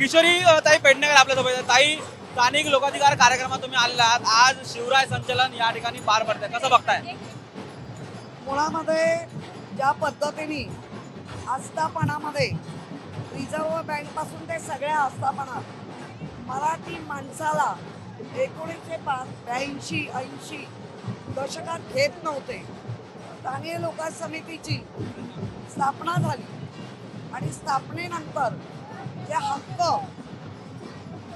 किशोरी ताई पेडणेकर आपल्यासोबत आहेत. ताई, स्थानिक लोकाधिकार कार्यक्रमात तुम्ही आलेला आहात. आज शिवराय संचलन या ठिकाणी पार पडतंय, कसं बघताय? मुळामध्ये ज्या पद्धतीने आस्थापनामध्ये रिझर्व्ह बँकपासून ते सगळ्या आस्थापनात मराठी माणसाला 1982-80 दशकात घेत नव्हते. स्थानीय लोक समितीची स्थापना झाली आणि स्थापनेनंतर जे हक्क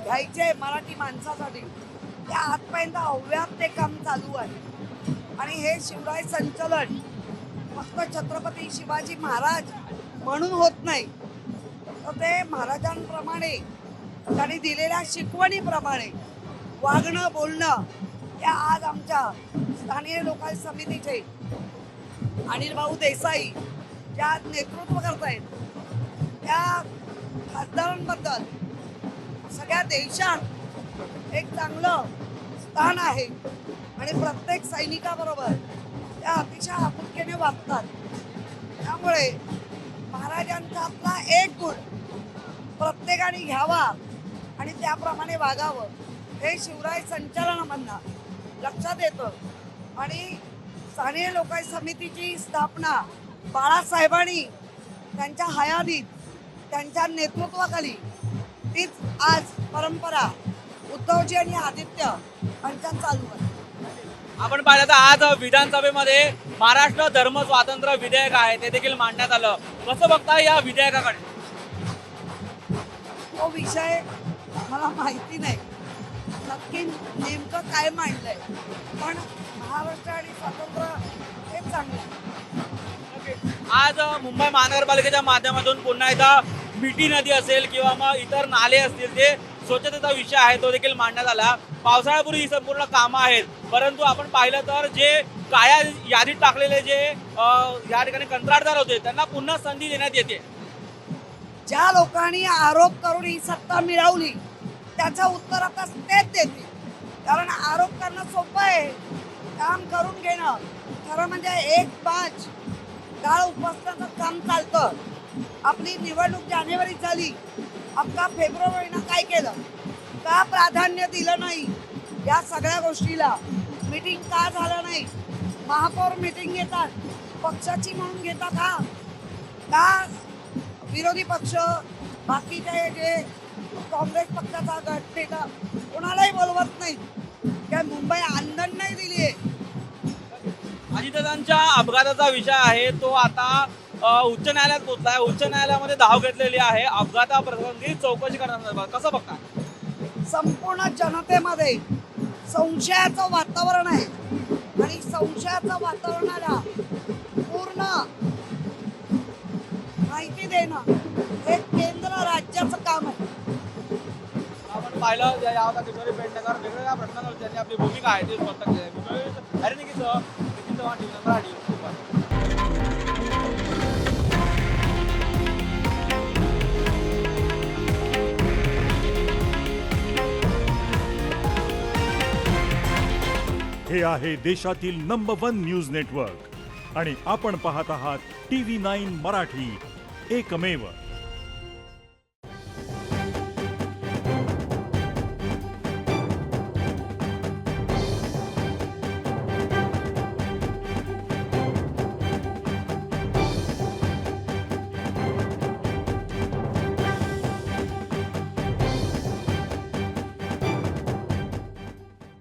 घ्यायचे मराठी माणसासाठी त्या आजपर्यंत अव्याहत ते काम चालू आहे. आणि हे शिवराय संचलन फक्त छत्रपती शिवाजी महाराज म्हणून होत नाही, तर ते महाराजांप्रमाणे त्यांनी दिलेल्या शिकवणीप्रमाणे वागणं बोलणं त्या आज आमच्या स्थानीय लोकांच्या समितीचे अनिल भाऊ देसाई ज्या नेतृत्व करतायत त्या खासदारांबद्दल सगळ्या देशात एक चांगलं स्थान आहे आणि प्रत्येक सैनिकाबरोबर त्या अतिशय आपुलकीने वागतात. त्यामुळे महाराजांचा आपला एक गुण प्रत्येकाने घ्यावा आणि त्याप्रमाणे वागावं हे शिवराय संचलनामधनं लक्षात येतं. आणि स्थानीय लोकांची समितीची स्थापना बाळासाहेबांनी त्यांच्या हयातीत त्यांच्या नेतृत्वाखाली तीच आज परंपरा उद्धवजी आणि आदित्य यांच्यात चालू आहे. आपण पाहिलं तर आज विधानसभेमध्ये महाराष्ट्र धर्म स्वातंत्र्य विधेयक आहे ते देखील मांडण्यात आलं. कसं बघताय या विधेयकाकडे? तो विषय मला माहिती नाही नक्की नेमकं काय मांडलंय, पण महाराष्ट्र आणि स्वातंत्र्य हे चांगलं आहे. आज मुंबई महानगरपालिकेच्या माध्यमातून पुन्हा एकदा मिठी नदी असेल किंवा मग इतर नाले असतील ते स्वच्छतेचा विषय आहे तो देखील मांडण्यात आला. पावसाळ्यापूर्वी ही संपूर्ण कामं आहेत, परंतु आपण पाहिलं तर जे काळ्या यादीत टाकलेले जे या ठिकाणी कंत्राटदार होते त्यांना पुन्हा संधी देण्यात येते. ज्या लोकांनी आरोप करून ही सत्ता मिळवली त्याचं उत्तर आता तेच देते. कारण आरोप करणं सोपं आहे, काम करून घेणं खरं म्हणजे एक बाज डाळ उपसण्याचं काम चालतं. आपली निवडणूक जानेवारीत झाली, अख्खा फेब्रुवारीनं काय केलं, का प्राधान्य दिलं नाही या सगळ्या गोष्टीला, मीटिंग का झालं नाही, महापौर मीटिंग घेतात पक्षाची म्हणून घेतात का विरोधी पक्ष बाकीचे जे काँग्रेस पक्षाचा गट ते का कोणालाही बोलवत नाही, काय मुंबई आंदण नाही दिली आहे. अजितदादांच्या अपघाताचा विषय आहे तो आता उच्च न्यायालयात पोहोचलाय. उच्च न्यायालयामध्ये धाव घेतलेली आहे अपघाताप्रसंगी चौकशी करण्यासाठी. कसं बघता? संपूर्ण जनतेमध्ये संशयाचं वातावरण आहे आणि संशयाचं वातावरणाला पूर्ण माहिती देणं हे केंद्र राज्याचं काम आहे. आपण पाहिलं या किशोरी पेडणेकर वेगवेगळ्या प्रश्नांवर त्यांनी आपली भूमिका आहे ती स्पष्ट केली आहे. अरे निखिल चव्हाण, टीव्ही मराठी. हे आहे देशातील नंबर 1 न्यूज नेटवर्क आणि आपण पाहत आहात TV9 मराठी, एकमेव.